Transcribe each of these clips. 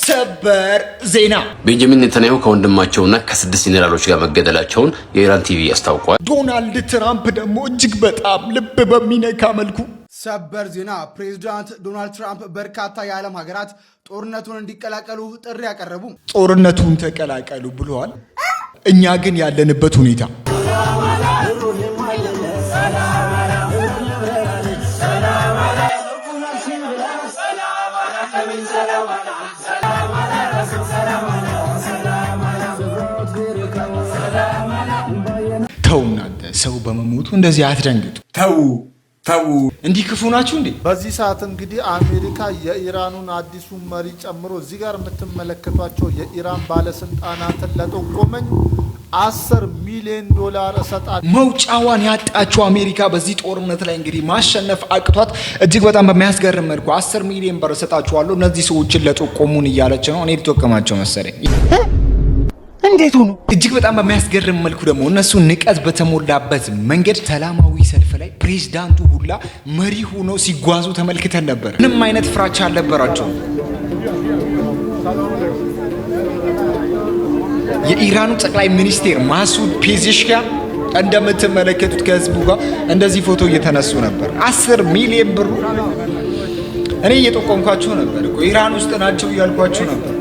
ሰበር ዜና ቤንጃሚን ኔታንያሁ ከወንድማቸውና ከ6 ጄኔራሎች ጋር መገደላቸውን የኢራን ቲቪ አስታውቋል። ዶናልድ ትራምፕ ደግሞ እጅግ በጣም ልብ በሚነካ መልኩ ሰበር ዜና ፕሬዝዳንት ዶናልድ ትራምፕ በርካታ የዓለም ሀገራት ጦርነቱን እንዲቀላቀሉ ጥሪ ያቀረቡ። ጦርነቱን ተቀላቀሉ ብለዋል። እኛ ግን ያለንበት ሁኔታ ተው እናንተ ሰው በመሞቱ እንደዚህ አትደንግጡ። ተው እንዲህ ክፉ ናችሁ እንዴ? በዚህ ሰዓት እንግዲህ አሜሪካ የኢራኑን አዲሱን መሪ ጨምሮ እዚህ ጋር የምትመለከቷቸው የኢራን ባለስልጣናትን ለጠቆመኝ $10 ሚሊዮን እሰጣለሁ። መውጫዋን ያጣችው አሜሪካ በዚህ ጦርነት ላይ እንግዲህ ማሸነፍ አቅቷት እጅግ በጣም በሚያስገርም መልኩ $10 ሚሊዮን እሰጣችኋለሁ እነዚህ ሰዎችን ለጠቆሙን እያለች ነው። እኔ ልጠቀማቸው መሰለኝ። እንዴት ሆኖ እጅግ በጣም በሚያስገርም መልኩ ደግሞ እነሱ ንቀት በተሞላበት መንገድ ሰላማዊ ሰልፍ ላይ ፕሬዝዳንቱ ሁላ መሪ ሆኖ ሲጓዙ ተመልክተን ነበር። ምንም አይነት ፍራቻ አልነበራቸውም። የኢራኑ ጠቅላይ ሚኒስቴር ማሱድ ፔዜሽኪያን እንደምትመለከቱት ከህዝቡ ጋር እንደዚህ ፎቶ እየተነሱ ነበር። $10 ሚሊዮን ብሩ እኔ እየጠቆምኳችሁ ነበር እኮ ኢራን ውስጥ ናቸው እያልኳችሁ ነበር።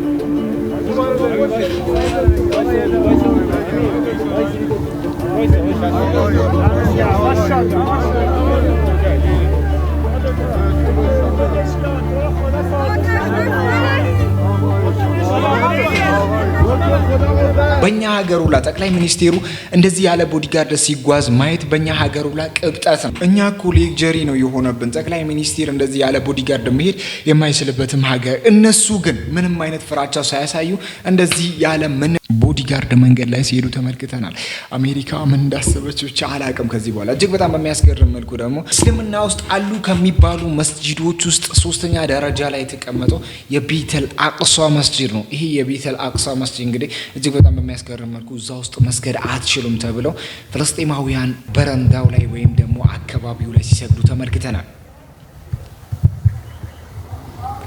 በእኛ ሀገሩ ላይ ጠቅላይ ሚኒስቴሩ እንደዚህ ያለ ቦዲጋርድ ሲጓዝ ማየት በእኛ ሀገሩ ላይ ቅብጠት ነው። እኛ እኮ ሌክጀሪ ነው የሆነብን ጠቅላይ ሚኒስቴር እንደዚህ ያለ ቦዲጋርድ መሄድ የማይችልበትም ሀገር። እነሱ ግን ምንም አይነት ፍራቻ ሳያሳዩ እንደዚህ ያለ ምን ቦዲጋርድ መንገድ ላይ ሲሄዱ ተመልክተናል። አሜሪካ ምን እንዳሰበች ብቻ አላቅም። ከዚህ በኋላ እጅግ በጣም በሚያስገርም መልኩ ደግሞ እስልምና ውስጥ አሉ ከሚባሉ መስጂዶች ውስጥ 3ኛ ደረጃ ላይ የተቀመጠው የቤተል አቅሷ መስጂድ ነው። ይሄ የቤተል አቅሷ መስጂድ እንግዲህ እጅግ በጣም በሚያስገርም መልኩ እዛ ውስጥ መስገድ አትችሉም ተብለው ፍልስጤማውያን በረንዳው ላይ ወይም ደግሞ አካባቢው ላይ ሲሰግዱ ተመልክተናል።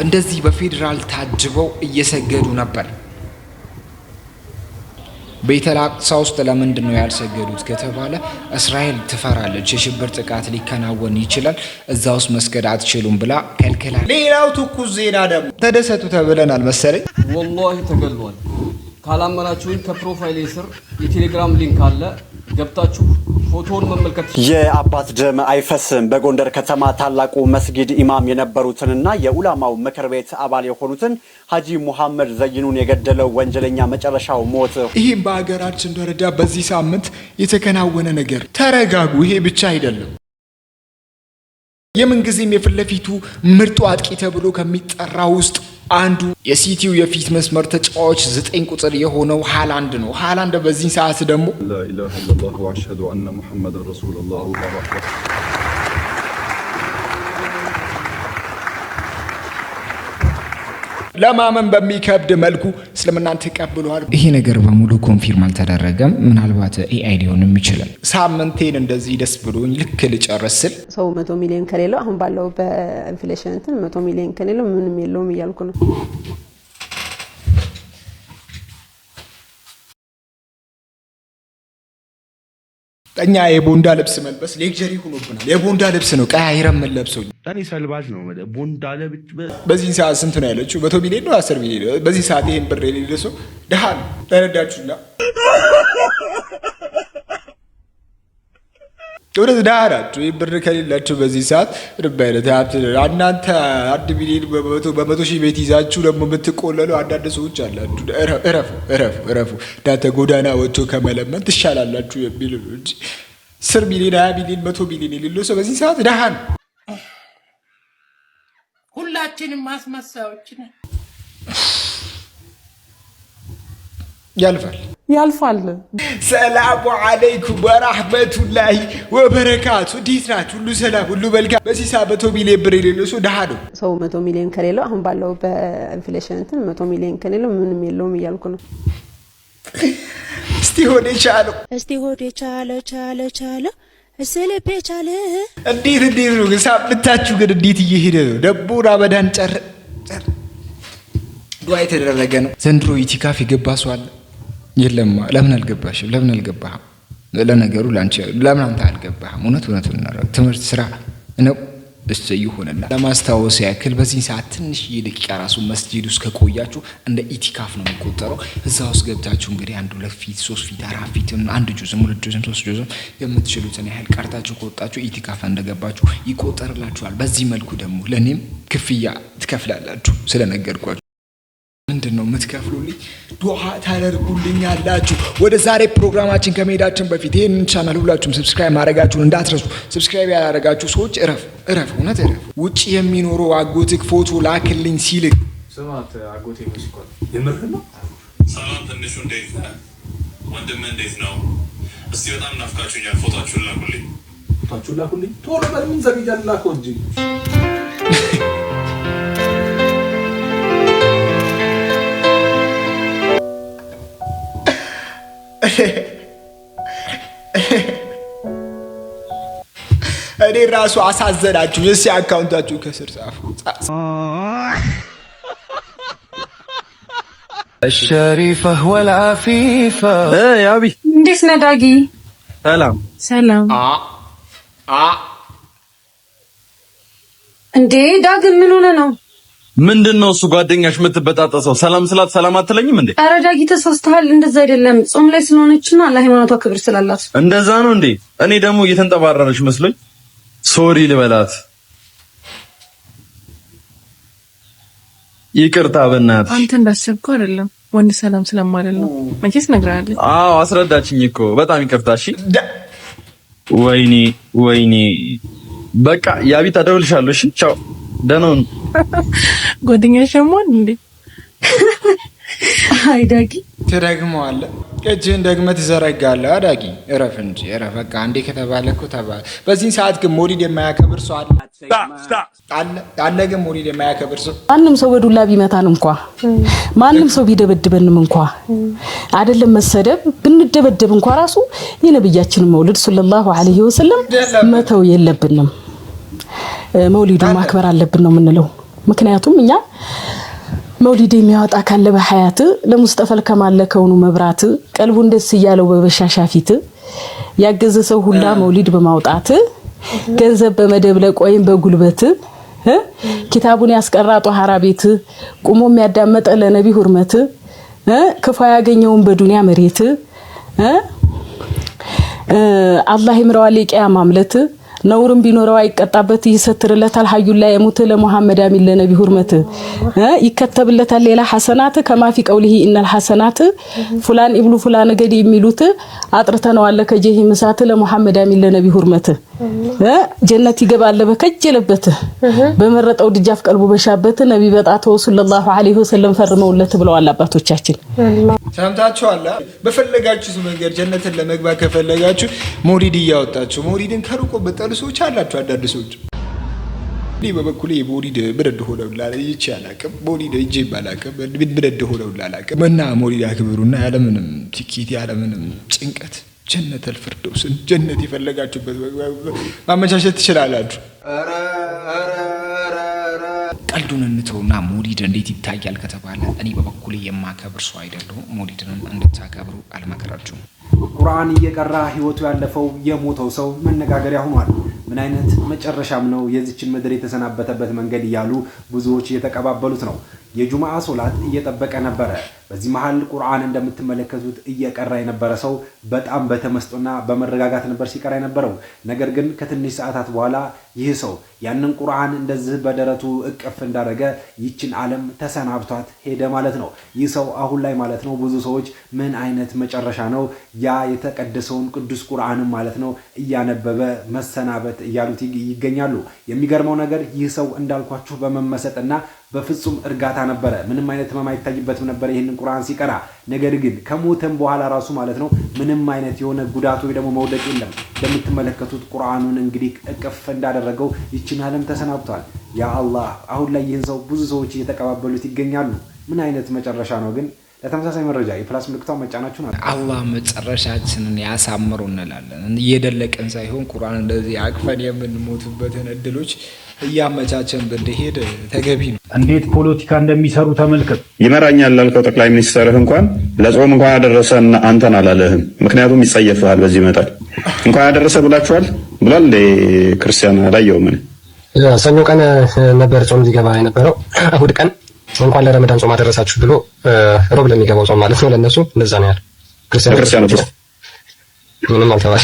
እንደዚህ በፌዴራል ታጅበው እየሰገዱ ነበር። ቤተል አቅሳ ውስጥ ለምንድን ነው ያልሰገዱት ከተባለ እስራኤል ትፈራለች፣ የሽብር ጥቃት ሊከናወን ይችላል፣ እዛ ውስጥ መስገድ አትችሉም ብላ ከልክላ። ሌላው ትኩስ ዜና ደግሞ ተደሰቱ ተብለናል መሰለኝ። ወላሂ ተገልሏል። ካላመናችሁኝ ከፕሮፋይሌ ስር የቴሌግራም ሊንክ አለ፣ ገብታችሁ ፎቶውን መመልከት። የአባት ደም አይፈስም በጎንደር ከተማ ታላቁ መስጊድ ኢማም የነበሩትንና የኡላማው ምክር ቤት አባል የሆኑትን ሀጂ ሙሐመድ ዘይኑን የገደለው ወንጀለኛ መጨረሻው ሞት። ይህም በሀገራችን ደረጃ በዚህ ሳምንት የተከናወነ ነገር። ተረጋጉ። ይሄ ብቻ አይደለም። የምንጊዜም የፊት ለፊቱ ምርጡ አጥቂ ተብሎ ከሚጠራ ውስጥ አንዱ የሲቲው የፊት መስመር ተጫዋች 9 ቁጥር የሆነው ሃላንድ ነው። ሃላንድ በዚህ ሰዓት ደግሞ لا اله الا الله واشهد ان محمد رسول الله ለማመን በሚከብድ መልኩ እስልምናን ተቀብሏል። ይሄ ነገር በሙሉ ኮንፊርም አልተደረገም። ምናልባት ኤአይ ሊሆንም ይችላል። ሳምንቴን እንደዚህ ደስ ብሎኝ ልክ ልጨርስ ስል ሰው 100 ሚሊዮን ከሌለው አሁን ባለው በኢንፍሌሽን 100 ሚሊዮን ከሌለው ምንም የለውም እያልኩ ነው። እኛ የቦንዳ ልብስ መልበስ ሌክቸሪ ሆኖብናል። የቦንዳ ልብስ ነው ቀያይረን የምንለብሰው። እኔ ሰልባጅ ነው ማለት ቦንዳ ለብቻ። በዚህ ሰዓት ስንት ነው ያለችው? 100 ሚሊዮን ነው 10 ሚሊዮን? በዚህ ሰዓት ይሄን ብር የሌለው ሰው ደሃ ነው። ተረዳችሁና ወደ ደሃ ናችሁ። ይህ ብር ከሌላችሁ በዚህ ሰዓት ርባይለት እናንተ 1 ሚሊዮን በመቶ ሺህ ቤት ይዛችሁ ደግሞ የምትቆለሉ አንዳንድ ሰዎች አላችሁ። እረፉ። እናንተ ጎዳና ወጥቶ ከመለመን ትሻላላችሁ የሚል ነው እንጂ 10 ሚሊዮን 20 ሚሊዮን 100 ሚሊዮን የሌለው ሰው በዚህ ሰዓት ደሃ ነው። ሁላችንም ማስመሳዮች ነን። ያልፋል። ሰላሙ አለይኩም ወራህመቱላሂ ወበረካቱ። እንዴት ናችሁ? ሁሉ ሰላም፣ ሁሉ መልካም። በዚህ ሰዓት 100 ሚሊዮን ብር የሌለው ሰው ደሃ ነው። ሰው 100 ሚሊዮን ከሌለው አሁን ባለው በኢንፍሌሽን 100 ሚሊዮን ከሌለው ምንም የለውም እያልኩ ነው። እስቲ ሆዴ ቻለው እስልቤ ቻለ። እንዴት ነው ግን ሳምንታችሁ ግን እንዴት እየሄደ ነው? ደቦ ረመዳን ዱዓ የተደረገ ነው። ዘንድሮ ኢቲካፍ የገባ ሰው አለ? የለም። ለምን አልገባሽም? ለምን አልገባህም? ለነገሩ ላንቺ ለምን አንተ አልገባህም? እውነቱን እናደርግ ትምህርት ስራ ነው። እሺ ይሁንና ለማስታወስ ያክል በዚህ ሰዓት ትንሽ ይልቅ ራሱ መስጂድ ውስጥ ከቆያችሁ እንደ ኢቲካፍ ነው የሚቆጠረው። እዛ ውስጥ ገብታችሁ እንግዲህ 1 2 ፊት 3 ፊት 4 ፊት 1 ጁዝም 2 ጁዝም 3 ጁዝም የምትችሉትን ያህል ቀርታችሁ ከወጣችሁ ኢቲካፍ እንደገባችሁ ይቆጠርላችኋል። በዚህ መልኩ ደግሞ ለኔም ክፍያ ትከፍላላችሁ ስለነገርኳችሁ። ምንድነው የምትከፍሉልኝ? ዱዓ ታደርጉልኛላችሁ። ወደ ዛሬ ፕሮግራማችን ከመሄዳችን በፊት ይሄንን ቻናል ሁላችሁም ሰብስክራይብ ማድረጋችሁን እንዳትረሱ። ሰብስክራይብ ያላደረጋችሁ ሰዎች እረፍ፣ እውነት እረፍ። ውጪ የሚኖሩ አጎትክ ፎቶ ላክልኝ ሲልክ ስማት አጎቴ ሙስኮል የምርህ ነው። ሰላም ትንሹ እንዴት ነህ? ወንድም እንዴት ነው? እስቲ በጣም ናፍቃችሁኛል። ፎቶአችሁን ላኩልኝ። ቶሎ በል ምን ዘግይተህ ላከው እንጂ እኔ ራሱ አሳዘናችሁ። እስኪ አካውንታችሁ ከስር ጻፉ። الشريفة والعفيفة يا أبي እንዴት ነህ ዳጊ? ሰላም እንዴ ዳግም ምን ሆነ ነው? ምንድነው እሱ ጓደኛሽ የምትበጣጠሰው? ሰላም ስላት ሰላም አትለኝም እንዴ? ኧረ ዳጊ ተሳስተሃል። እንደዛ አይደለም። ጾም ላይ ስለሆነችና ለሃይማኖቷ ክብር ስላላት እንደዛ ነው እንዴ? እኔ ደግሞ እየተንጠባረረች መስሎኝ ሶሪ ልበላት። ይቅርታ በእናትህ። አንተ እንዳሰብከው አይደለም። ወንድ ሰላም ስለማለት ነው። መቼስ ነግራለች። አዎ አስረዳችኝ እኮ። በጣም ይቅርታ። እሺ ወይኔ በቃ ያቢት አደውልሻለሁ። እሺ ቻው። ደህና ሁን። ጓደኛሽ ሸሞን እንዴ? አይ ዳጊ ትደግመዋለህ። እጅህን ደግመህ ትዘረጋለህ። ዳጊ እረፍ እንጂ እረፍ። በቃ አንዴ ከተባለ እኮ ተባለ። በዚህ ሰዓት ግን ሞሊድ የማያከብር ሰው አለ? ግን ሞሊድ የማያከብር ሰው ማንም ሰው በዱላ ቢመታን እንኳ ማንም ሰው ቢደበድበንም እንኳ አይደለም መሰደብ ብንደበደብ እንኳ ራሱ የነብያችንን መውሊድ ሰለላሁ ዐለይሂ ወሰለም መተው የለብንም። መውሊዱን ማክበር አለብን ነው የምንለው። ምክንያቱም እኛ መውሊድ የሚያወጣ ካለ በሐያት ለሙስጠፈል ከማለከውኑ መብራት ቀልቡን ደስ እያለው በበሻሻፊት ያገዘ ሰው ሁላ መውሊድ በማውጣት ገንዘብ በመደብለቅ ወይም በጉልበት ኪታቡን ያስቀራ ጧሃራ ቤት ቁሞ የሚያዳመጠ ለነቢ ሁርመት ክፉ ያገኘውን በዱንያ መሬት አላህ ይምረዋል የቂያማ ማምለት ነውርም ቢኖረው አይቀጣበት ይሰትርለታል ሐዩላ የሙት ለሙሐመድ አሚን ለነቢ ሁርመት ይከተብለታል ሌላ ሐሰናት ከማፊ ቀውሊሂ ኢነል ሐሰናት ፉላን ኢብኑ ፉላን ገዲ የሚሉት አጥርተነዋል ከጀሂም እሳት ለሙሐመድ አሚን ለነቢ ሁርመት ጀነት ይገባል በከጀለበት በመረጠው ድጃፍ ቀልቡ በሻበት ነቢ በጣተው ሰለላሁ ዐለይሂ ወሰለም ፈርመውለት ብለዋል አባቶቻችን። ሰምታችኋል። በፈለጋችሁ መንገድ ጀነትን ለመግባት ከፈለጋችሁ ሞሊድ እያወጣችሁ ሞሊድን ከሩቆ በጠሉ ሰዎች አላችሁ። አንዳንድ ሰዎች እኔ በበኩሌ ሞሊድ ብረድ ሆነው ይቻላል ሞሊድ እጄ ባላቀም ብረድ ሆነው ላላቀም እና ሞሊድ አክብሩና ያለምንም ቲኬት ያለምንም ጭንቀት ጀነተል ፍርደውስን ጀነት የፈለጋችሁበት ማመቻቸት ትችላላችሁ። ቀልዱን እንተውና ሞሊድ እንዴት ይታያል ከተባለ እኔ በበኩሌ የማከብር ሰው አይደለሁም። ሞሊድን እንድታከብሩ አልመክራችሁም። ቁርአን እየቀራ ህይወቱ ያለፈው የሞተው ሰው መነጋገሪያ ሆኗል። ምን አይነት መጨረሻም ነው የዚችን ምድር የተሰናበተበት መንገድ እያሉ ብዙዎች እየተቀባበሉት ነው። የጁማዓ ሶላት እየጠበቀ ነበረ። በዚህ መሃል ቁርአን እንደምትመለከቱት እየቀራ የነበረ ሰው በጣም በተመስጦና በመረጋጋት ነበር ሲቀራ የነበረው። ነገር ግን ከትንሽ ሰዓታት በኋላ ይህ ሰው ያንን ቁርአን እንደዚህ በደረቱ እቅፍ እንዳደረገ ይችን ዓለም ተሰናብቷት ሄደ ማለት ነው። ይህ ሰው አሁን ላይ ማለት ነው ብዙ ሰዎች ምን አይነት መጨረሻ ነው ያ የተቀደሰውን ቅዱስ ቁርአንን ማለት ነው እያነበበ መሰናበት እያሉት ይገኛሉ። የሚገርመው ነገር ይህ ሰው እንዳልኳችሁ በመመሰጥና በፍጹም እርጋታ ነበረ። ምንም አይነት ህመም አይታይበትም ነበር ይሄንን ቁርአን ሲቀራ። ነገር ግን ከሞተም በኋላ ራሱ ማለት ነው ምንም አይነት የሆነ ጉዳት ወይ ደግሞ መውደቅ የለም። እንደምትመለከቱት ቁርአኑን እንግዲህ እቅፍ እንዳደረገው ይችን ዓለም ተሰናብቷል። ያ አላህ አሁን ላይ ይህን ሰው ብዙ ሰዎች እየተቀባበሉት ይገኛሉ። ምን አይነት መጨረሻ ነው ግን? ለተመሳሳይ መረጃ የፕላስ ምልክቷን መጫናችሁ ነው። አላህ መጨረሻችንን ያሳምሩ እንላለን። እየደለቀን ሳይሆን ቁርአን እንደዚህ አቅፈን የምንሞትበትን እድሎች እያመቻቸን ብንሄድ ተገቢ ነው። እንዴት ፖለቲካ እንደሚሰሩ ተመልከቱ። ይመራኛል ላልከው ጠቅላይ ሚኒስትርህ እንኳን ለጾም እንኳን ያደረሰን አንተን አላለህም። ምክንያቱም ይጸየፍሃል። በዚህ መጣል እንኳን ያደረሰ ብላችኋል ብሏል እንደ ክርስቲያን አላየውም። ሰኞ ቀን ነበር ጾም ሊገባ የነበረው። እሑድ ቀን እንኳን ለረመዳን ጾም አደረሳችሁ ብሎ ሮብ ለሚገባው ጾም ማለት ነው። ለነሱ እንደዛ ነው ያለው። ክርስቲያኖች ምንም አልተባለ።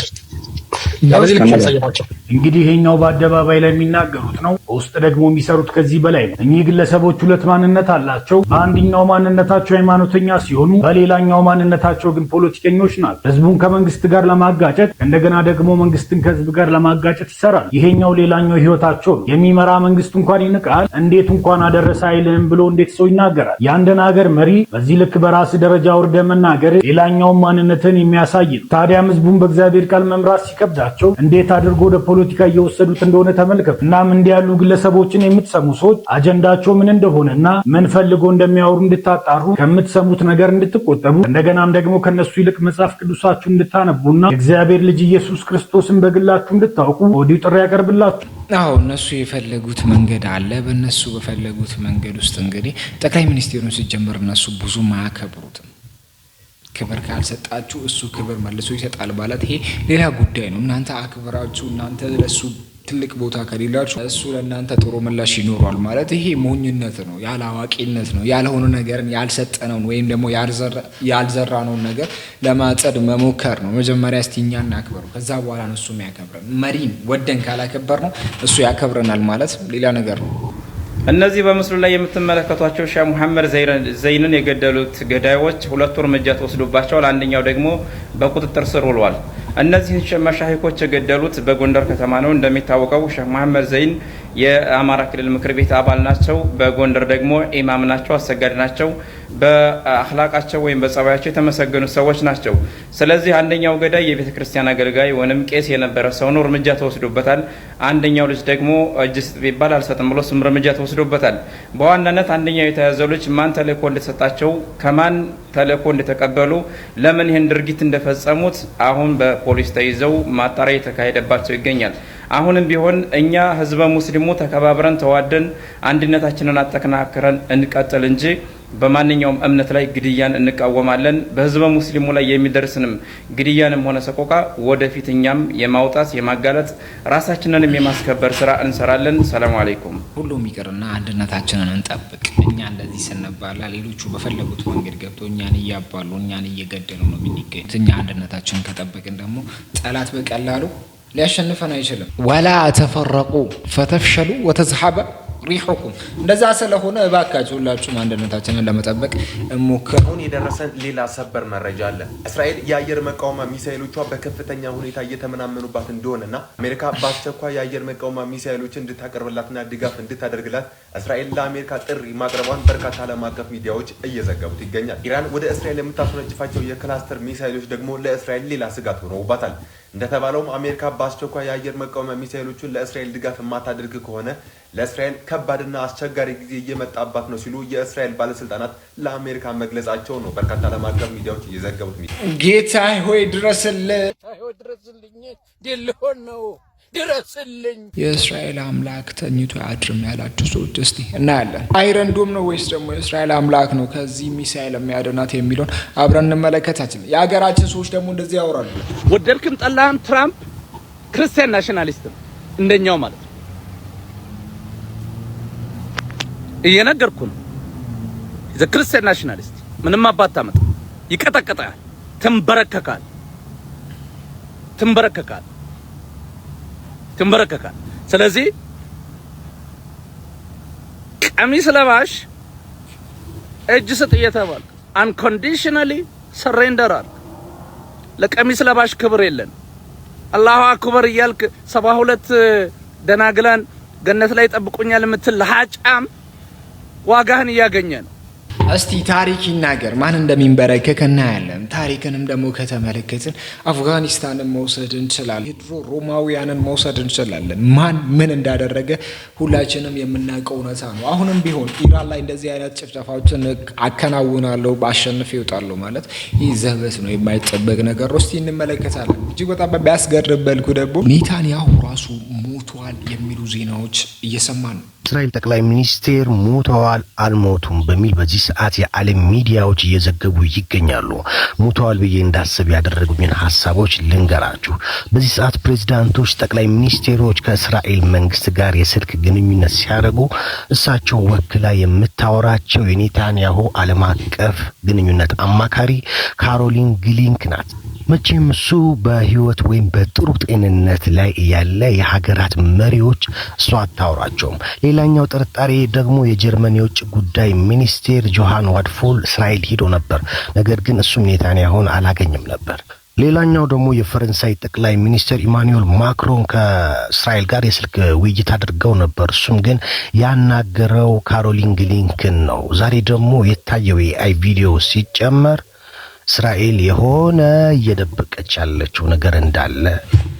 እንግዲህ ይሄኛው በአደባባይ ላይ የሚናገሩት ነው፣ በውስጥ ደግሞ የሚሰሩት ከዚህ በላይ ነው። እኚህ ግለሰቦች ሁለት ማንነት አላቸው። በአንደኛው ማንነታቸው ሃይማኖተኛ ሲሆኑ፣ በሌላኛው ማንነታቸው ግን ፖለቲከኞች ናቸው። ህዝቡን ከመንግስት ጋር ለማጋጨት እንደገና ደግሞ መንግስትን ከህዝብ ጋር ለማጋጨት ይሰራል። ይሄኛው ሌላኛው ህይወታቸው ነው። የሚመራ መንግስት እንኳን ይንቃል። እንዴት እንኳን አደረሰ አይልም ብሎ እንዴት ሰው ይናገራል? የአንድን ሀገር መሪ በዚህ ልክ በራስ ደረጃ ወርደ መናገር ሌላኛውን ማንነትን የሚያሳይ ነው። ታዲያም ህዝቡን በእግዚአብሔር ቃል መምራት ሲከብዳቸው እንዴት አድርጎ ወደ ፖለቲካ እየወሰዱት እንደሆነ ተመልከቱ። እናም እንዲህ ያሉ ግለሰቦችን የምትሰሙ ሰዎች አጀንዳቸው ምን እንደሆነና ምን ፈልጎ እንደሚያወሩ እንድታጣሩ፣ ከምትሰሙት ነገር እንድትቆጠቡ፣ እንደገናም ደግሞ ከነሱ ይልቅ መጽሐፍ ቅዱሳችሁን እንድታነቡና የእግዚአብሔር ልጅ ኢየሱስ ክርስቶስን በግላችሁ እንድታውቁ ወዲሁ ጥሪ ያቀርብላችሁ። አዎ እነሱ የፈለጉት መንገድ አለ። በእነሱ በፈለጉት መንገድ ውስጥ እንግዲህ ጠቅላይ ሚኒስትሩን ሲጀምር እነሱ ብዙም አያከብሩትም። ክብር ካልሰጣችሁ እሱ ክብር መልሶ ይሰጣል ማለት ይሄ ሌላ ጉዳይ ነው። እናንተ አክብራችሁ እናንተ ለሱ ትልቅ ቦታ ከሌላችሁ እሱ ለእናንተ ጥሩ ምላሽ ይኖሯል ማለት ይሄ ሞኝነት ነው፣ ያለ አዋቂነት ነው። ያልሆነ ነገርን ያልሰጠነውን ወይም ደግሞ ያልዘራነውን ነገር ለማጸድ መሞከር ነው። መጀመሪያ እስቲ እኛ እናክብረው፣ ከዛ በኋላ ነው እሱ የሚያከብረን። መሪን ወደን ካላከበር ነው እሱ ያከብረናል ማለት ሌላ ነገር ነው። እነዚህ በምስሉ ላይ የምትመለከቷቸው ሼህ መሐመድ ዘይንን የገደሉት ገዳዮች ሁለቱ እርምጃ ተወስዶባቸዋል። አንደኛው ደግሞ በቁጥጥር ስር ውሏል። እነዚህን መሻሂኮች የገደሉት በጎንደር ከተማ ነው። እንደሚታወቀው ሼህ መሐመድ ዘይን የአማራ ክልል ምክር ቤት አባል ናቸው። በጎንደር ደግሞ ኢማም ናቸው፣ አሰጋድ ናቸው። በአኽላቃቸው ወይም በጸባያቸው የተመሰገኑ ሰዎች ናቸው። ስለዚህ አንደኛው ገዳይ የቤተ ክርስቲያን አገልጋይ ወይም ቄስ የነበረ ሰው ነው፣ እርምጃ ተወስዶበታል። አንደኛው ልጅ ደግሞ እጅ ስጥ ቢባል አልሰጥም ብሎ ስም እርምጃ ተወስዶበታል። በዋናነት አንደኛው የተያዘው ልጅ ማን ተልእኮ እንደተሰጣቸው፣ ከማን ተልእኮ እንደተቀበሉ፣ ለምን ይህን ድርጊት እንደፈጸሙት አሁን በፖሊስ ተይዘው ማጣሪያ የተካሄደባቸው ይገኛል። አሁንም ቢሆን እኛ ህዝበ ሙስሊሙ ተከባብረን ተዋደን አንድነታችንን አጠናክረን እንቀጥል እንጂ በማንኛውም እምነት ላይ ግድያን እንቃወማለን። በህዝበ ሙስሊሙ ላይ የሚደርስንም ግድያንም ሆነ ሰቆቃ ወደፊት እኛም የማውጣት የማጋለጥ ራሳችንንም የማስከበር ስራ እንሰራለን። ሰላም አለይኩም። ሁሉም ይቅርና አንድነታችንን እንጠብቅ። እኛ እንደዚህ ስንባላ ሌሎቹ በፈለጉት መንገድ ገብቶ እኛን እያባሉ እኛን እየገደሉ ነው የሚገኙት። እኛ አንድነታችንን ከጠበቅን ደግሞ ጠላት በቀላሉ ሊያሸንፈን አይችልም። ወላ ተፈረቁ ፈተፍሸሉ ወተዝሐበ ሪሑኩም። እንደዛ ስለሆነ እባካችሁ ሁላችሁም አንድነታችንን ለመጠበቅ እንሞክር። አሁን የደረሰን ሌላ ሰበር መረጃ አለ። እስራኤል የአየር መቃወሚያ ሚሳኤሎቿ በከፍተኛ ሁኔታ እየተመናመኑባት እንደሆነና አሜሪካ በአስቸኳይ የአየር መቃወሚያ ሚሳኤሎችን እንድታቀርብላትና ድጋፍ እንድታደርግላት እስራኤል ለአሜሪካ ጥሪ ማቅረቧን በርካታ ዓለም አቀፍ ሚዲያዎች እየዘገቡት ይገኛል። ኢራን ወደ እስራኤል የምታስወነጭፋቸው የክላስተር ሚሳኤሎች ደግሞ ለእስራኤል ሌላ ስጋት ሆነውባታል። እንደተባለውም አሜሪካ በአስቸኳይ የአየር መቃወሚያ ሚሳኤሎቹን ለእስራኤል ድጋፍ የማታደርግ ከሆነ ለእስራኤል ከባድና አስቸጋሪ ጊዜ እየመጣባት ነው ሲሉ የእስራኤል ባለስልጣናት ለአሜሪካ መግለጻቸው ነው በርካታ ዓለም አቀፍ ሚዲያዎች እየዘገቡት። ጌታ ሆይ ድረስልኝ፣ ሊሆን ነው ድረስልኝ። የእስራኤል አምላክ ተኝቶ አያድርም ያላችሁ ሰዎች እስቲ እናያለን። አይረን ዶም ነው ወይስ ደግሞ የእስራኤል አምላክ ነው ከዚህ ሚሳኤል የሚያድናት የሚለውን አብረን እንመለከታችን። የሀገራችን ሰዎች ደግሞ እንደዚህ ያወራሉ። ወደድክም ጠላህም ትራምፕ ክርስቲያን ናሽናሊስት ነው እንደኛው ማለት ነው። እየነገርኩ ነው። ክርስቲያን ናሽናሊስት ምንም አባታመጣ ይቀጠቀጣል፣ ትንበረከካል። ስለዚህ ቀሚስ ለባሽ እጅ ስጥ እየተባለ አንኮንዲሽናሊ ሰሬንደር አለ። ለቀሚስ ለባሽ ክብር የለን። አላሁ አክበር እያልክ 72 ደናግላን ገነት ላይ ጠብቁኛል የምትል ለሃጫም ዋጋህን እያገኘ ነው። እስቲ ታሪክ ይናገር ማን እንደሚንበረከክ እናያለን። ታሪክንም ደግሞ ከተመለከትን አፍጋኒስታንን መውሰድ እንችላለን። የድሮ ሮማውያንን መውሰድ እንችላለን። ማን ምን እንዳደረገ ሁላችንም የምናውቀው እውነታ ነው። አሁንም ቢሆን ኢራን ላይ እንደዚህ አይነት ጭፍጨፋዎችን አከናውናለሁ ባሸንፍ ይወጣለሁ ማለት ይህ ዘበት ነው፣ የማይጠበቅ ነገር ነው። እስቲ እንመለከታለን። እጅግ በጣም በሚያስገርም መልኩ ደግሞ ኔታንያሁ ራሱ ሞቷል የሚሉ ዜናዎች እየሰማን ነው። እስራኤል ጠቅላይ ሚኒስቴር ሞተዋል አልሞቱም በሚል በዚህ ሰዓት የዓለም ሚዲያዎች እየዘገቡ ይገኛሉ። ሞተዋል ብዬ እንዳስብ ያደረጉኝን ሀሳቦች ልንገራችሁ። በዚህ ሰዓት ፕሬዝዳንቶች፣ ጠቅላይ ሚኒስቴሮች ከእስራኤል መንግስት ጋር የስልክ ግንኙነት ሲያደርጉ እሳቸው ወክላ የምታወራቸው የኔታንያሁ ዓለም አቀፍ ግንኙነት አማካሪ ካሮሊን ግሊንክ ናት። መቼም እሱ በህይወት ወይም በጥሩ ጤንነት ላይ ያለ የሀገራት መሪዎች እሱ አታወራቸውም። ሌላኛው ጥርጣሬ ደግሞ የጀርመን የውጭ ጉዳይ ሚኒስቴር ጆሃን ዋድፎል እስራኤል ሄዶ ነበር። ነገር ግን እሱም ኔታንያሁን አላገኘም ነበር። ሌላኛው ደግሞ የፈረንሳይ ጠቅላይ ሚኒስትር ኢማኑኤል ማክሮን ከእስራኤል ጋር የስልክ ውይይት አድርገው ነበር። እሱም ግን ያናገረው ካሮሊን ግሊንክን ነው። ዛሬ ደግሞ የታየው የአይ ቪዲዮ ሲጨመር እስራኤል የሆነ እየደበቀች ያለችው ነገር እንዳለ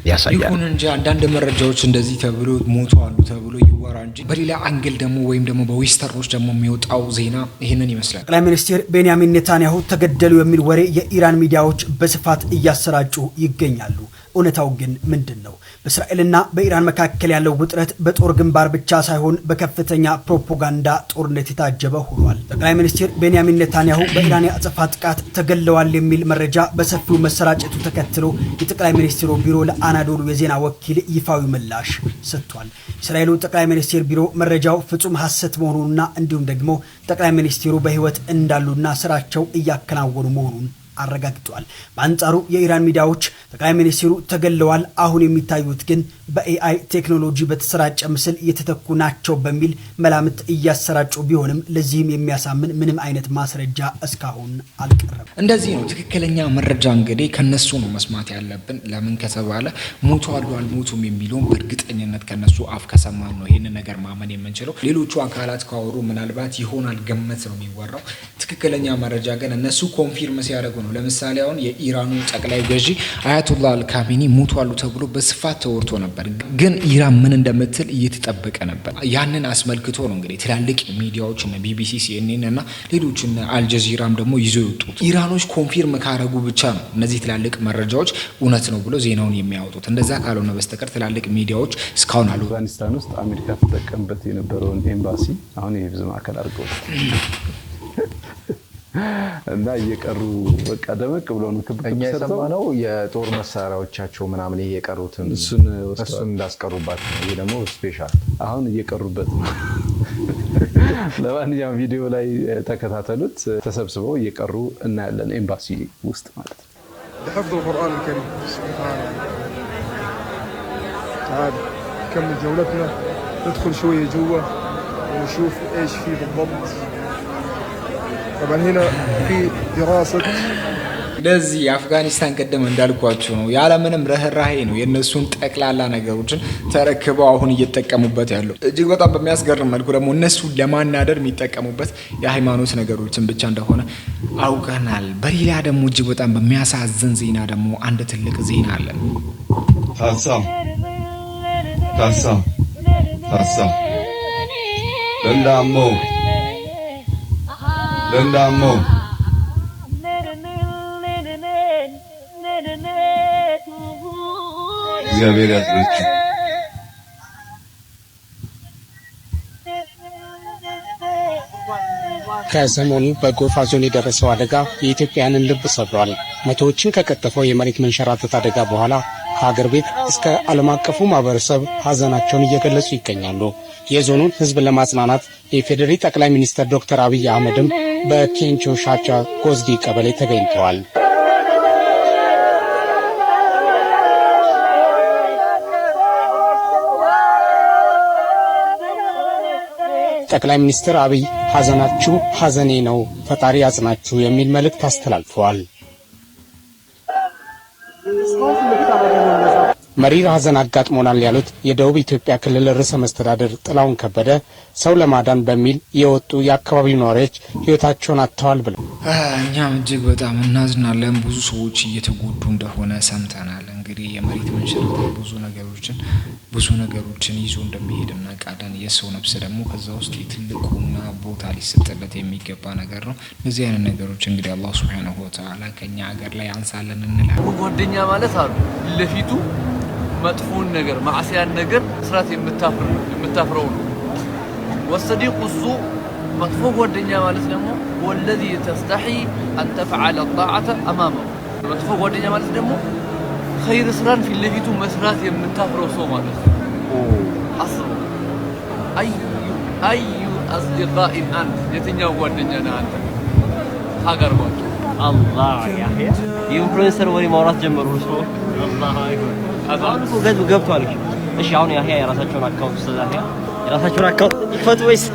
ያሳያል። ይሁን እንጂ አንዳንድ መረጃዎች እንደዚህ ተብሎ ሞተዋል ተብሎ ይወራ እንጂ በሌላ አንግል ደግሞ ወይም ደግሞ በዌስተርኖች ደግሞ የሚወጣው ዜና ይሄንን ይመስላል። ጠቅላይ ሚኒስትር ቤንያሚን ኔታንያሁ ተገደሉ የሚል ወሬ የኢራን ሚዲያዎች በስፋት እያሰራጩ ይገኛሉ። እውነታው ግን ምንድነው? በእስራኤልና በኢራን መካከል ያለው ውጥረት በጦር ግንባር ብቻ ሳይሆን በከፍተኛ ፕሮፓጋንዳ ጦርነት የታጀበ ሆኗል። ጠቅላይ ሚኒስትር ቤንያሚን ኔታንያሁ በኢራን የአጸፋ ጥቃት ተገለዋል የሚል መረጃ በሰፊው መሰራጨቱ ተከትሎ የጠቅላይ ሚኒስትሩ ቢሮ ለአናዶሉ የዜና ወኪል ይፋዊ ምላሽ ሰጥቷል። እስራኤሉ ጠቅላይ ሚኒስትር ቢሮ መረጃው ፍጹም ሐሰት መሆኑንና እንዲሁም ደግሞ ጠቅላይ ሚኒስትሩ በህይወት እንዳሉና ስራቸው እያከናወኑ መሆኑን አረጋግጧል። በአንጻሩ የኢራን ሚዲያዎች ጠቅላይ ሚኒስትሩ ተገለዋል፣ አሁን የሚታዩት ግን በኤአይ ቴክኖሎጂ በተሰራጨ ምስል እየተተኩ ናቸው በሚል መላምት እያሰራጩ ቢሆንም ለዚህም የሚያሳምን ምንም አይነት ማስረጃ እስካሁን አልቀረበም። እንደዚህ ነው ትክክለኛ መረጃ እንግዲህ ከነሱ ነው መስማት ያለብን። ለምን ከተባለ ሞተዋል አልሞቱም የሚለውን በእርግጠኝነት ከነሱ አፍ ከሰማን ነው ይሄን ነገር ማመን የምንችለው። ሌሎቹ አካላት ካወሩ ምናልባት ይሆናል ገመት ነው የሚወራው። ትክክለኛ መረጃ ግን እነሱ ኮንፊርም ሲያደርጉ ነው። ለምሳሌ አሁን የኢራኑ ጠቅላይ ገዢ አያቶላህ አልካሜኒ ሞተዋል ተብሎ በስፋት ተወርቶ ነበር። ግን ኢራን ምን እንደምትል እየተጠበቀ ነበር። ያንን አስመልክቶ ነው እንግዲህ ትላልቅ ሚዲያዎች እና ቢቢሲ፣ ሲኤንኤን እና ሌሎች እና አልጀዚራም ደግሞ ይዞ የወጡት። ኢራኖች ኮንፊርም ካረጉ ብቻ ነው እነዚህ ትላልቅ መረጃዎች እውነት ነው ብሎ ዜናውን የሚያወጡት። እንደዛ ካልሆነ በስተቀር ትላልቅ ሚዲያዎች እስካሁን አሉ። አፍጋኒስታን ውስጥ አሜሪካ ተጠቀምበት የነበረውን ኤምባሲ አሁን የህዝብ ማዕከል አድርገው እና እየቀሩ በቃ ደመቅ ብሎ ነው እኛ የሰማነው የጦር መሳሪያዎቻቸው ምናምን የቀሩትን እሱን እንዳስቀሩባት ነው። ይሄ ደግሞ ስፔሻል አሁን እየቀሩበት ነው። ለማንኛውም ቪዲዮ ላይ ተከታተሉት። ተሰብስበው እየቀሩ እናያለን ኤምባሲ ውስጥ ማለት ነው። بحفظ القرآن الكريم سبحان الله. تعال نكمل جولتنا ندخل شوية جوا ونشوف ايش فيه بالضبط. طبعا هنا في دراسة ለዚህ አፍጋኒስታን ቀደም እንዳልኳችሁ ነው ያለምንም ረህራሄ ነው የነሱን ጠቅላላ ነገሮችን ተረክበው አሁን እየተጠቀሙበት ያለው። እጅግ በጣም በሚያስገርም መልኩ ደግሞ እነሱ ለማናደር የሚጠቀሙበት የሃይማኖት ነገሮችን ብቻ እንደሆነ አውቀናል። በሌላ ደግሞ እጅግ በጣም በሚያሳዝን ዜና ደግሞ አንድ ትልቅ ዜና አለ። ታሳ ለንዳሞ እግዚአብሔር ያጽናችሁ። ከሰሞኑ በጎፋ ዞን የደረሰው አደጋ የኢትዮጵያውያንን ልብ ሰብሯል። መቶዎችን ከቀጠፈው የመሬት መንሸራተት አደጋ በኋላ ከሀገር ቤት እስከ ዓለም አቀፉ ማህበረሰብ ሀዘናቸውን እየገለጹ ይገኛሉ። የዞኑን ሕዝብ ለማጽናናት የፌዴሪ ጠቅላይ ሚኒስትር ዶክተር አብይ አህመድም በኬንቾ ሻቻ ጎዝዲ ቀበሌ ተገኝተዋል። ጠቅላይ ሚኒስትር አብይ ሀዘናችሁ ሀዘኔ ነው፣ ፈጣሪ ያጽናችሁ የሚል መልእክት አስተላልፈዋል። መሪር ሐዘን አጋጥሞናል ያሉት የደቡብ ኢትዮጵያ ክልል ርዕሰ መስተዳድር ጥላሁን ከበደ ሰው ለማዳን በሚል የወጡ የአካባቢው ነዋሪዎች ሕይወታቸውን አጥተዋል ብለው እኛም እጅግ በጣም እናዝናለን። ብዙ ሰዎች እየተጎዱ እንደሆነ ሰምተናል። እንግዲህ የመሬት መንሸራተት ብዙ ነገሮችን ይዞ እንደሚሄድ እናውቃለን። የሰው ነፍስ ደግሞ ከዛ ውስጥ ትልቁና ቦታ ሊሰጥለት የሚገባ ነገር ነው። እነዚህ አይነት ነገሮች እንግዲህ አላህ ሱብሓነሁ ወተዓላ ከኛ ሀገር ላይ አንሳለን እንላለን። ጓደኛ ማለት አሉ ለፊቱ መጥፎን ነገር ማዕሲያን ነገር ስራት የምታፍረው ነው። ወሰዲቁ ሱእ መጥፎ ጓደኛ ማለት ደግሞ ወለዚ ተስተሒ አን ተፍዓለ ጣዓተ አማመሁ መጥፎ ጓደኛ ማለት ደግሞ ኸይር ስራን ፊት ለፊቱ መስራት የምታፍረው ሰው ማለት ነው። አስቡ አዩ አስዲቃኢን አንተ የትኛው ጓደኛ ነህ አንተ? ታቀርባቸው አላህ ያህያ የኢንፍሉዌንሰር ወሬ ማውራት ጀመሩ ሰው አላህ አይሁን አዛልኩ ገብቷል። እሺ አሁን ያህያ የራሳቸውን አካውንት ስለያህያ የራሳቸውን አካውንት ይፈቱ ወይስ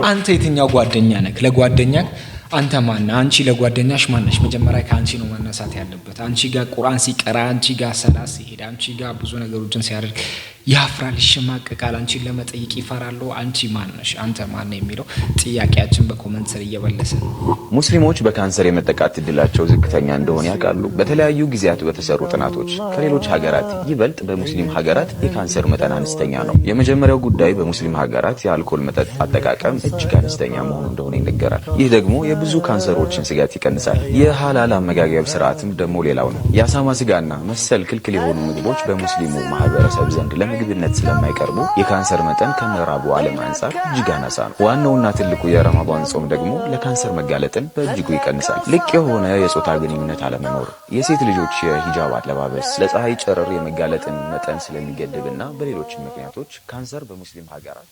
አንተ የትኛው ጓደኛ ነህ? ለጓደኛህ አንተ ማን? አንቺ ለጓደኛሽ ማነሽ? መጀመሪያ ከአንቺ ነው መነሳት ያለበት። አንቺ ጋር ቁርአን ሲቀራ፣ አንቺ ጋር ሰላት ሲሄድ፣ አንቺ ጋር ብዙ ነገሮችን ሲያደርግ ያፍራል፣ ይሸማቀቃል። አንቺን ለመጠየቅ ይፈራል። አንቺ ማነሽ? አንተ ማን ነው የሚለው ጥያቄያችን በኮሜንት ስር እየበለሰ ነው። ሙስሊሞች በካንሰር የመጠቃት እድላቸው ዝቅተኛ እንደሆነ ያውቃሉ። በተለያዩ ጊዜያት በተሰሩ ጥናቶች ከሌሎች ሀገራት ይበልጥ በሙስሊም ሀገራት የካንሰር መጠን አነስተኛ ነው። የመጀመሪያው ጉዳይ በሙስሊም ሀገራት የአልኮል መጠጥ አጠቃቀም እጅግ አነስተኛ መሆኑ እንደሆነ ይነገራል። ይህ ደግሞ የብዙ ካንሰሮችን ስጋት ይቀንሳል። የሐላል አመጋገብ ስርዓትም ደግሞ ሌላው ነው። የአሳማ ስጋና መሰል ክልክል የሆኑ ምግቦች በሙስሊሙ ማህበረሰብ ዘንድ ምግብነት ስለማይቀርቡ የካንሰር መጠን ከምዕራቡ ዓለም አንጻር እጅግ አናሳ ነው። ዋናውና ትልቁ የረመዳን ጾም ደግሞ ለካንሰር መጋለጥን በእጅጉ ይቀንሳል። ልቅ የሆነ የጾታ ግንኙነት አለመኖር፣ የሴት ልጆች የሂጃብ አለባበስ ለፀሐይ ጨረር የመጋለጥን መጠን ስለሚገድብና በሌሎች ምክንያቶች ካንሰር በሙስሊም ሀገራት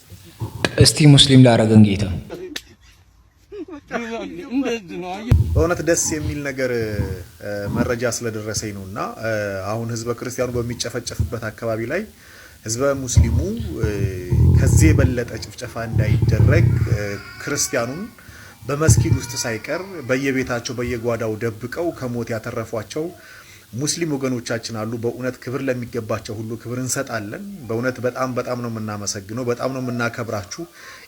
እስቲ ሙስሊም ላረገን ጌታ በእውነት ደስ የሚል ነገር መረጃ ስለደረሰኝ ነውና አሁን ህዝበ ክርስቲያኑ በሚጨፈጨፍበት አካባቢ ላይ ህዝበ ሙስሊሙ ከዚህ የበለጠ ጭፍጨፋ እንዳይደረግ ክርስቲያኑን በመስጊድ ውስጥ ሳይቀር በየቤታቸው በየጓዳው ደብቀው ከሞት ያተረፏቸው ሙስሊም ወገኖቻችን አሉ። በእውነት ክብር ለሚገባቸው ሁሉ ክብር እንሰጣለን። በእውነት በጣም ነው የምናመሰግነው፣ በጣም ነው የምናከብራችሁ።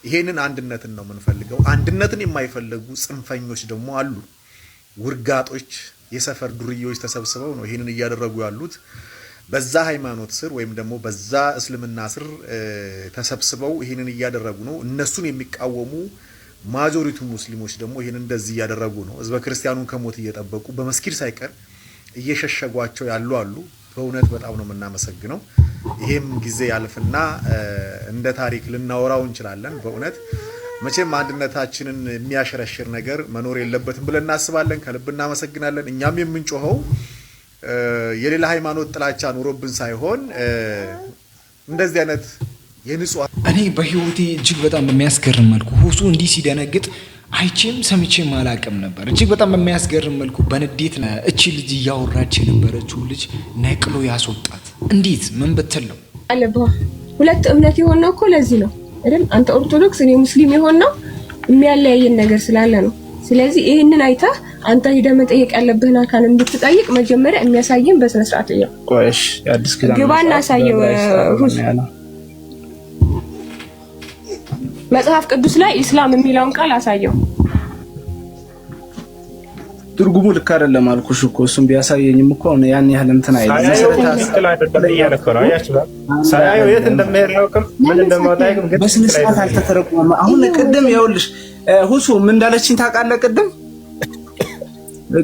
ይሄንን አንድነትን ነው የምንፈልገው። አንድነትን የማይፈልጉ ጽንፈኞች ደግሞ አሉ። ውርጋጦች፣ የሰፈር ዱርዬዎች ተሰብስበው ነው ይሄንን እያደረጉ ያሉት። በዛ ሃይማኖት ስር ወይም ደግሞ በዛ እስልምና ስር ተሰብስበው ይሄንን እያደረጉ ነው። እነሱን የሚቃወሙ ማጆሪቱ ሙስሊሞች ደግሞ ይሄንን እንደዚህ እያደረጉ ነው። ህዝበ ክርስቲያኑን ከሞት እየጠበቁ በመስጊድ ሳይቀር እየሸሸጓቸው ያሉ አሉ። በእውነት በጣም ነው የምናመሰግነው። ይሄም ጊዜ ያልፍና እንደ ታሪክ ልናወራው እንችላለን። በእውነት መቼም አንድነታችንን የሚያሸረሽር ነገር መኖር የለበትም ብለን እናስባለን። ከልብ እናመሰግናለን። እኛም የምንጮኸው የሌላ ሃይማኖት ጥላቻ ኑሮብን ሳይሆን እንደዚህ አይነት የንጹህ እኔ በህይወቴ እጅግ በጣም በሚያስገርም መልኩ ሁሱ እንዲህ ሲደነግጥ አይቼም ሰምቼም አላቅም ነበር። እጅግ በጣም በሚያስገርም መልኩ በንዴት እቺ ልጅ እያወራች የነበረችው ልጅ ነቅሎ ያስወጣት እንዴት ምን ብትለው አለባ ሁለት እምነት የሆነው እኮ ለዚህ ነው አይደል? አንተ ኦርቶዶክስ እኔ ሙስሊም የሆነው የሚያለያየን ነገር ስላለ ነው። ስለዚህ ይሄንን አይታ አንተ ሄደህ መጠየቅ ያለብህን አካል እንድትጠይቅ መጀመሪያ የሚያሳየን በስነ ስርዓት ነው። ቆይሽ አዲስ ኪዳን ግባና አሳየው ሁሱ መጽሐፍ ቅዱስ ላይ ኢስላም የሚለውን ቃል አሳየው። ትርጉሙ ልክ አይደለም አልኩሽ እኮ እሱም ቢያሳየኝም እኮ ያን ያህል እንትን አይደለም። ሳያየው የት እንደሚሄድ ያውቅም ምን እንደማታይም ግን በስነ ስርዓት አልተተረጎመም። አሁን ቅድም ይኸውልሽ ሁሱ ምን እንዳለችኝ ታውቃለህ?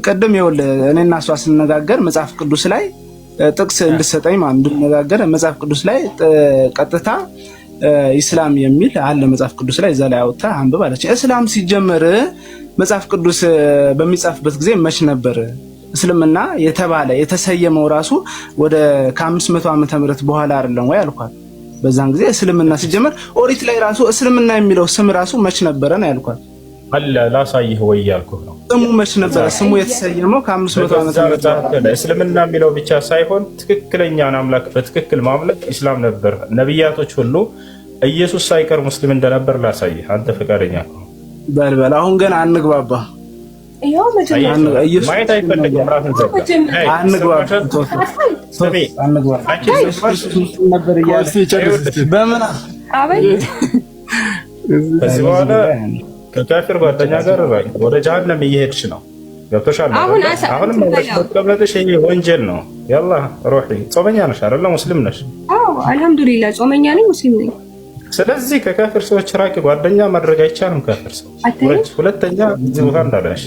ቅድም ይኸውልህ እኔና እሷ ስንነጋገር መጽሐፍ ቅዱስ ላይ ጥቅስ እንድትሰጠኝ ማለት እንድንነጋገር መጽሐፍ ቅዱስ ላይ ቀጥታ ኢስላም የሚል አለ መጽሐፍ ቅዱስ ላይ እዛ ላይ አውጣ አንብብ አለች። እስላም ሲጀመር መጽሐፍ ቅዱስ በሚጻፍበት ጊዜ መች ነበር እስልምና የተባለ የተሰየመው? ራሱ ወደ ከ500 ዓመተ ምህረት በኋላ አይደለም ወይ አልኳት። በዛን ጊዜ እስልምና ሲጀመር ኦሪት ላይ ራሱ እስልምና የሚለው ስም ራሱ መች ነበረ ነው ያልኳት። አለ ላሳይህ ወይ ያልኩህ ነው። ስሙ መች ነበረ? ስሙ የተሰየመው ከ500 ዓመተ ምህረት እስልምና የሚለው ብቻ ሳይሆን ትክክለኛውን አምላክ በትክክል ማምለክ ኢስላም ነበር። ነብያቶች ሁሉ ኢየሱስ ሳይቀር ሙስሊም እንደነበር ላሳይህ አንተ ፈቃደኛ ከሆነ። በልበል አሁን ገና አንግባባ። ይሄው መጀመሪያ ማየት አይፈልግም። ራስን ዘጋ አንግባ ነበር እያለ በምን አበይ ከዚህ በኋላ ከካፊር ጓደኛ ጋር ወደ ጀሃነም እየሄድሽ ነው። ገብቶሻል? አሁንም መቀበልሽ ይሄ ወንጀል ነው። ያላ ሩሂ ጾመኛ ነሽ አይደለ? ሙስሊም ነሽ? አዎ አልহামዱሊላህ ጾመኛ ነኝ፣ ሙስሊም ነኝ። ስለዚህ ከካፊር ሰዎች ራቂ። ጓደኛ ማድረግ አይቻልም ካፊር ሰው። ሁለተኛ እዚህ ቦታ እንዳለሽ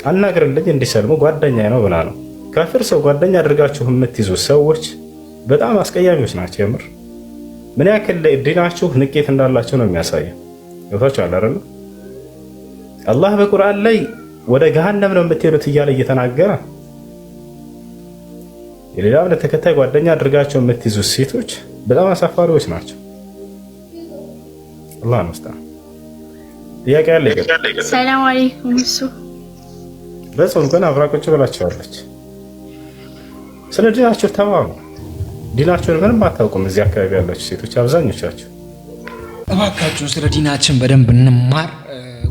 አናግርልኝ እንዲሰልሙ ጓደኛ ነው ብላ ነው። ካፊር ሰው ጓደኛ አድርጋችሁ የምትይዙ ሰዎች በጣም አስቀያሚዎች ናቸው። የምር ምን ያክል ለዲናችሁ ንቄት እንዳላቸው ነው የሚያሳየው። ገብታችኋል አይደል? አላህ በቁርአን ላይ ወደ ገሃነም ነው የምትሄዱት እያለ እየተናገረ የሌላ እምነት ተከታይ ጓደኛ አድርጋቸው የምትይዙ ሴቶች በጣም አሳፋሪዎች ናቸው። አላህ ነው። ጥያቄ አለ? ሰላም አለይኩም። እሱ በጾም ግን አብራቆች ብላቸዋለች። ስለ ዲናቸው ተማሩ። ዲናቸውን ምንም አታውቁም። እዚህ አካባቢ ያላችሁ ሴቶች አብዛኞቻችሁ እባካችሁ ስለ ዲናችን በደንብ እንማር።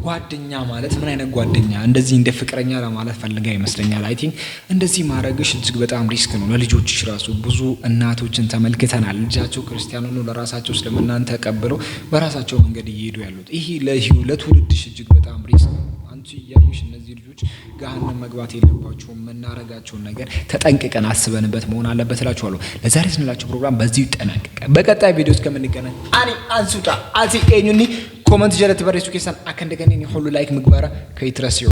ጓደኛ ማለት ምን አይነት ጓደኛ? እንደዚህ እንደ ፍቅረኛ ለማለት ፈልጋ ይመስለኛል። አይ ቲንክ እንደዚህ ማድረግሽ እጅግ በጣም ሪስክ ነው ለልጆችሽ ራሱ። ብዙ እናቶችን ተመልክተናል። ልጃቸው ክርስቲያን ሆኖ ለራሳቸው እስልምናን ተቀብለው በራሳቸው መንገድ እየሄዱ ያሉት። ይሄ ለትውልድሽ እጅግ በጣም ሪስክ ነው። አንቺ እያዩሽ እነዚህ ልጆች ገሃነም መግባት የለባቸውም። የምናረጋቸውን ነገር ተጠንቅቀን አስበንበት መሆን አለበት እላችኋለሁ። ለዛሬ ስንላችሁ ፕሮግራም በዚሁ ይጠናቀቃል። በቀጣይ ቪዲዮ እስከምንገናኝ አኒ አንሱታ አዚ ኤኙኒ ኮመንት ጀለት በሬሱ ከሰን አከንደገኒ ሁሉ ላይክ ምግባራ ከይትረሲዮ